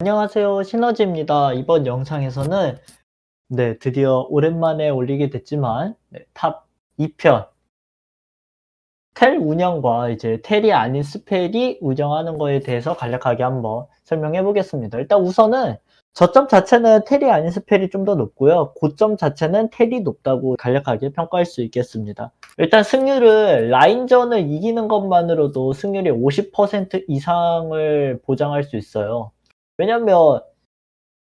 안녕하세요. 시너지입니다. 이번 영상에서는 드디어 오랜만에 올리게 됐지만 탑 2편 텔 운영과 이제 텔이 아닌 스펠이 운영하는 거에 대해서 간략하게 한번 설명해 보겠습니다. 일단 우선은 저점 자체는 텔이 아닌 스펠이 좀 더 높고요. 고점 자체는 텔이 높다고 간략하게 평가할 수 있겠습니다. 일단 승률을 라인전을 이기는 것만으로도 승률이 50% 이상을 보장할 수 있어요. 왜냐면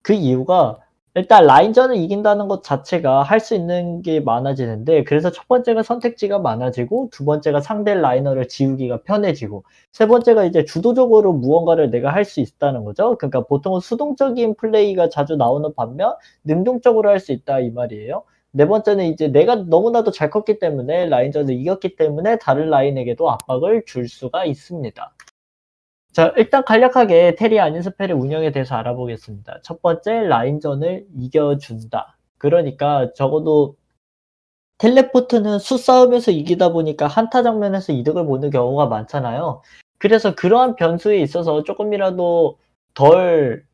그 이유가 일단 라인전을 이긴다는 것 자체가 할 수 있는 게 많아지는데, 그래서 첫 번째가 선택지가 많아지고, 두 번째가 상대 라이너를 지우기가 편해지고, 세 번째가 이제 주도적으로 무언가를 내가 할 수 있다는 거죠. 그러니까 보통은 수동적인 플레이가 자주 나오는 반면 능동적으로 할 수 있다 이 말이에요. 네 번째는 이제 내가 너무나도 잘 컸기 때문에, 라인전을 이겼기 때문에 다른 라인에게도 압박을 줄 수가 있습니다. 자, 일단 간략하게 테리 아닌 스펠의 운영에 대해서 알아보겠습니다. 첫 번째, 라인전을 이겨준다. 그러니까 적어도 텔레포트는 수싸움에서 이기다 보니까 한타 장면에서 이득을 보는 경우가 많잖아요. 그래서 그러한 변수에 있어서 조금이라도 덜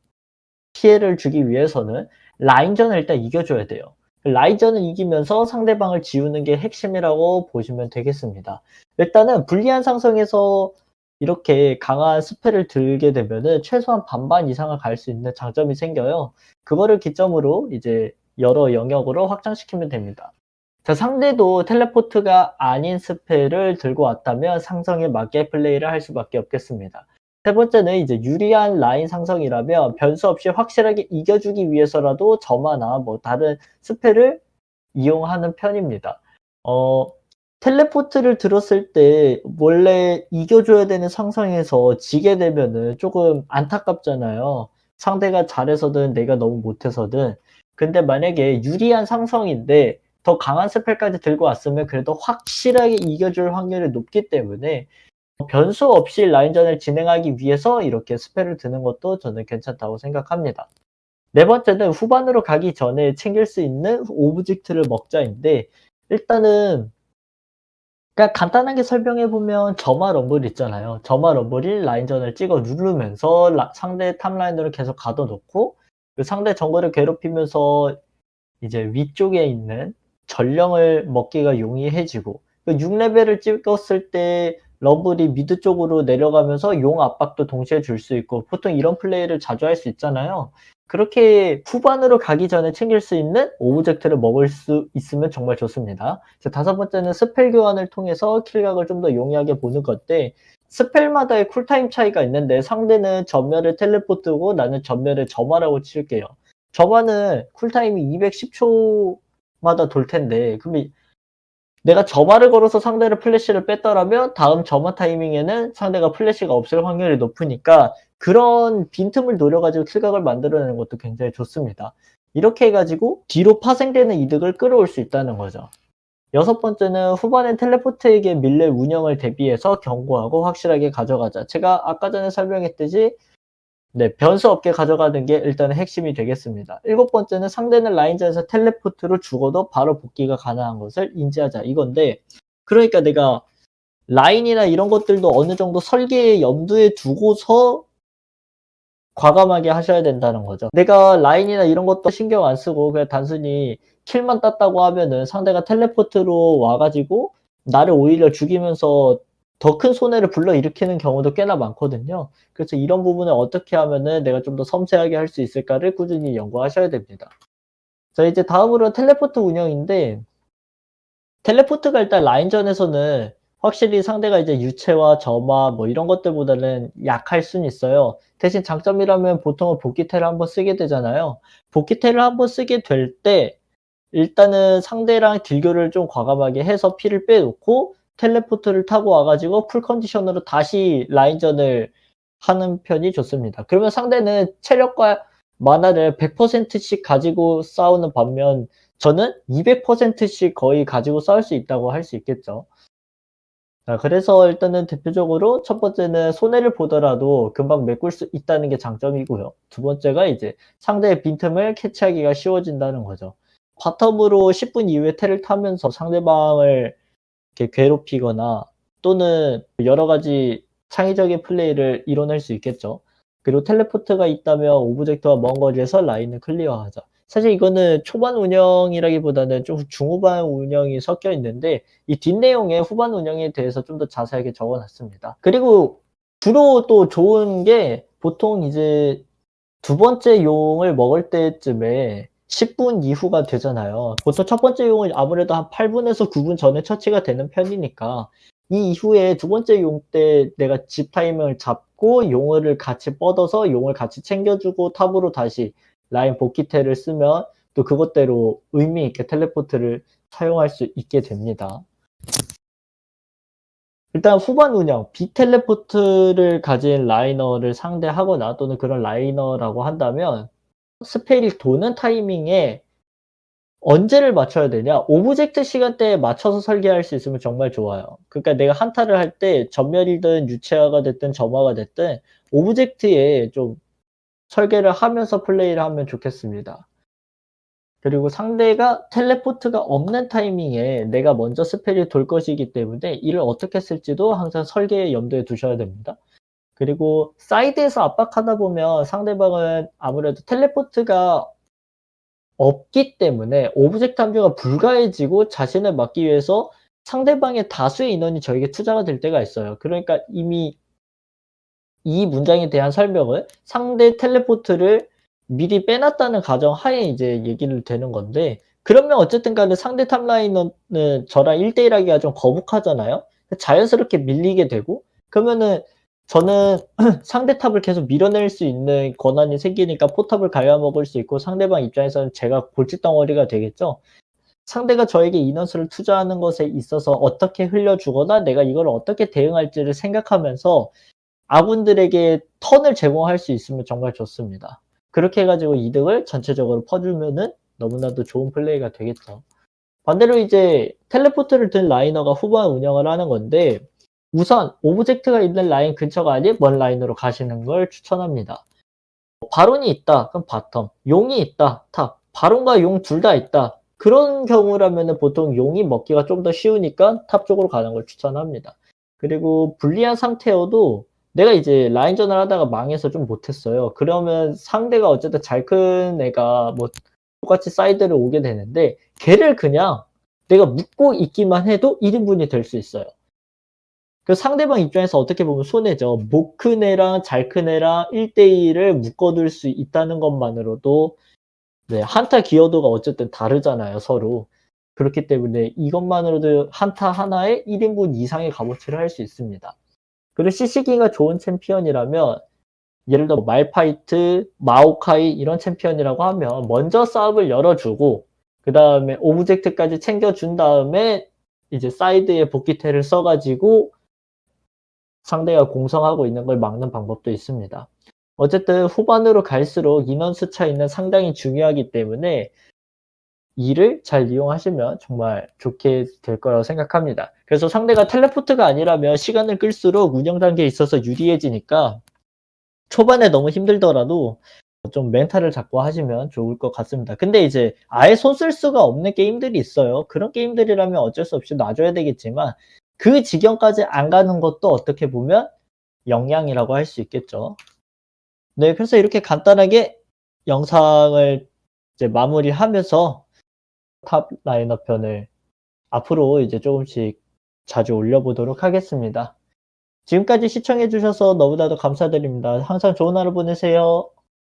피해를 주기 위해서는 라인전을 일단 이겨줘야 돼요. 라인전을 이기면서 상대방을 지우는 게 핵심이라고 보시면 되겠습니다. 일단은 불리한 상성에서 이렇게 강한 스펠을 들게 되면은 최소한 반반 이상을 갈 수 있는 장점이 생겨요. 그거를 기점으로 이제 여러 영역으로 확장시키면 됩니다. 자, 상대도 텔레포트가 아닌 스펠을 들고 왔다면 상성에 맞게 플레이를 할 수밖에 없겠습니다. 세 번째는 이제 유리한 라인 상성이라면 변수 없이 확실하게 이겨주기 위해서라도 점화나 뭐 다른 스펠을 이용하는 편입니다. 어, 텔레포트를 들었을 때 원래 이겨줘야 되는 상성에서 지게 되면은 조금 안타깝잖아요. 상대가 잘해서든 내가 너무 못해서든. 근데 만약에 유리한 상성인데 더 강한 스펠까지 들고 왔으면 그래도 확실하게 이겨줄 확률이 높기 때문에 변수 없이 라인전을 진행하기 위해서 이렇게 스펠을 드는 것도 저는 괜찮다고 생각합니다. 네 번째는 후반으로 가기 전에 챙길 수 있는 오브젝트를 먹자인데, 일단은 그냥 간단하게 설명해 보면 점화 럼블 있잖아요. 점화 럼블이 라인전을 찍어 누르면서 상대 탑라인으로 계속 가둬놓고 그 상대 정글을 괴롭히면서 이제 위쪽에 있는 전령을 먹기가 용이해지고, 6레벨을 찍었을 때 럼블이 미드 쪽으로 내려가면서 용 압박도 동시에 줄 수 있고, 보통 이런 플레이를 자주 할 수 있잖아요. 그렇게 후반으로 가기 전에 챙길 수 있는 오브젝트를 먹을 수 있으면 정말 좋습니다. 다섯 번째는 스펠 교환을 통해서 킬각을 좀 더 용이하게 보는 건데, 스펠마다의 쿨타임 차이가 있는데 상대는 전멸을 텔레포트고 나는 전멸을 점화라고 칠게요. 점화는 쿨타임이 210초마다 돌 텐데, 그럼 내가 점화를 걸어서 상대를 플래시를 뺐더라면 다음 점화 타이밍에는 상대가 플래시가 없을 확률이 높으니까 그런 빈틈을 노려가지고 킬각을 만들어내는 것도 굉장히 좋습니다. 이렇게 해가지고 뒤로 파생되는 이득을 끌어올 수 있다는 거죠. 여섯 번째는 후반에 텔레포트에게 밀릴 운영을 대비해서 경고하고 확실하게 가져가자. 제가 아까 전에 설명했듯이 변수 없게 가져가는 게 일단은 핵심이 되겠습니다. 일곱 번째는 상대는 라인전에서 텔레포트로 죽어도 바로 복귀가 가능한 것을 인지하자. 이건데, 그러니까 내가 라인이나 이런 것들도 어느 정도 설계에 염두에 두고서 과감하게 하셔야 된다는 거죠. 내가 라인이나 이런 것도 신경 안 쓰고 그냥 단순히 킬만 땄다고 하면은 상대가 텔레포트로 와가지고 나를 오히려 죽이면서 더 큰 손해를 불러일으키는 경우도 꽤나 많거든요. 그래서 이런 부분을 어떻게 하면은 내가 좀 더 섬세하게 할 수 있을까를 꾸준히 연구하셔야 됩니다. 자, 이제 다음으로 텔레포트 운영인데, 텔레포트가 일단 라인전에서는 확실히 상대가 이제 유채화, 점화 뭐 이런 것들보다는 약할 수는 있어요. 대신 장점이라면 보통은 복귀텔을 한번 쓰게 되잖아요. 복귀텔을 한번 쓰게 될 때 일단은 상대랑 딜교를 좀 과감하게 해서 피를 빼놓고 텔레포트를 타고 와가지고 풀 컨디션으로 다시 라인전을 하는 편이 좋습니다. 그러면 상대는 체력과 만화를 100%씩 가지고 싸우는 반면 저는 200%씩 거의 가지고 싸울 수 있다고 할 수 있겠죠. 자, 그래서 일단은 대표적으로 첫 번째는 손해를 보더라도 금방 메꿀 수 있다는 게 장점이고요. 두 번째가 이제 상대의 빈틈을 캐치하기가 쉬워진다는 거죠. 바텀으로 10분 이후에 텔을 타면서 상대방을 이렇게 괴롭히거나 또는 여러 가지 창의적인 플레이를 이뤄낼 수 있겠죠. 그리고 텔레포트가 있다면 오브젝트와 먼 거리에서 라인을 클리어하자. 사실 이거는 초반 운영이라기보다는 좀 중후반 운영이 섞여 있는데 이 뒷내용에 후반 운영에 대해서 좀 더 자세하게 적어 놨습니다. 그리고 주로 또 좋은 게 보통 이제 두 번째 용을 먹을 때쯤에 10분 이후가 되잖아요. 보통 첫 번째 용은 아무래도 한 8분에서 9분 전에 처치가 되는 편이니까 이 이후에 두 번째 용 때 내가 집 타이밍을 잡고 용을 같이 뻗어서 용을 같이 챙겨주고 탑으로 다시 라인 복귀태를 쓰면 또 그것대로 의미 있게 텔레포트를 사용할 수 있게 됩니다. 일단 후반 운영, 비텔레포트를 가진 라이너를 상대하거나 또는 그런 라이너라고 한다면 스펠이 도는 타이밍에 언제를 맞춰야 되냐? 오브젝트 시간대에 맞춰서 설계할 수 있으면 정말 좋아요. 그러니까 내가 한타를 할 때 전멸이든 유채화가 됐든 점화가 됐든 오브젝트에 좀 설계를 하면서 플레이를 하면 좋겠습니다. 그리고 상대가 텔레포트가 없는 타이밍에 내가 먼저 스펠이 돌 것이기 때문에 이를 어떻게 쓸지도 항상 설계에 염두에 두셔야 됩니다. 그리고 사이드에서 압박하다 보면 상대방은 아무래도 텔레포트가 없기 때문에 오브젝트 함유가 불가해지고 자신을 막기 위해서 상대방의 다수의 인원이 저에게 투자가 될 때가 있어요. 그러니까 이미 이 문장에 대한 설명을 상대 텔레포트를 미리 빼놨다는 가정 하에 이제 얘기를 되는 건데 그러면 어쨌든 간에 상대 탑라이너는 저랑 1대1 하기가 좀 거북하잖아요. 자연스럽게 밀리게 되고 그러면은 저는 상대 탑을 계속 밀어낼 수 있는 권한이 생기니까 포탑을 갉아먹을 수 있고 상대방 입장에서는 제가 골칫덩어리가 되겠죠. 상대가 저에게 인원수를 투자하는 것에 있어서 어떻게 흘려주거나 내가 이걸 어떻게 대응할지를 생각하면서 아군들에게 턴을 제공할 수 있으면 정말 좋습니다. 그렇게 해 가지고 이득을 전체적으로 퍼주면은 너무나도 좋은 플레이가 되겠죠. 반대로 이제 텔레포트를 든 라이너가 후반 운영을 하는 건데 우선 오브젝트가 있는 라인 근처가 아닌 먼 라인으로 가시는 걸 추천합니다. 바론이 있다. 그럼 바텀. 용이 있다. 탑. 바론과 용 둘 다 있다. 그런 경우라면은 보통 용이 먹기가 좀 더 쉬우니까 탑 쪽으로 가는 걸 추천합니다. 그리고 불리한 상태여도 내가 이제 라인전을 하다가 망해서 좀 못했어요. 그러면 상대가 어쨌든 잘 큰 애가 뭐 똑같이 사이드를 오게 되는데 걔를 그냥 내가 묶고 있기만 해도 1인분이 될 수 있어요. 그 상대방 입장에서 어떻게 보면 손해죠. 못 큰 애랑 잘 큰 애랑 1대1을 묶어둘 수 있다는 것만으로도 네, 한타 기여도가 어쨌든 다르잖아요, 서로. 그렇기 때문에 이것만으로도 한타 하나에 1인분 이상의 값어치를 할 수 있습니다. 그리고 CC기가 좋은 챔피언이라면 예를 들어 말파이트, 마오카이 이런 챔피언이라고 하면 먼저 싸움을 열어주고 그 다음에 오브젝트까지 챙겨준 다음에 이제 사이드에 복귀태를 써가지고 상대가 공성하고 있는 걸 막는 방법도 있습니다. 어쨌든 후반으로 갈수록 인원수 차이는 상당히 중요하기 때문에 이를 잘 이용하시면 정말 좋게 될 거라고 생각합니다. 그래서 상대가 텔레포트가 아니라면 시간을 끌수록 운영 단계에 있어서 유리해지니까 초반에 너무 힘들더라도 좀 멘탈을 잡고 하시면 좋을 것 같습니다. 근데 이제 아예 손 쓸 수가 없는 게임들이 있어요. 그런 게임들이라면 어쩔 수 없이 놔줘야 되겠지만 그 지경까지 안 가는 것도 어떻게 보면 역량이라고 할 수 있겠죠. 네, 그래서 이렇게 간단하게 영상을 이제 마무리하면서 탑 라인업 편을 앞으로 이제 조금씩 자주 올려보도록 하겠습니다. 지금까지 시청해주셔서 너무나도 감사드립니다. 항상 좋은 하루 보내세요.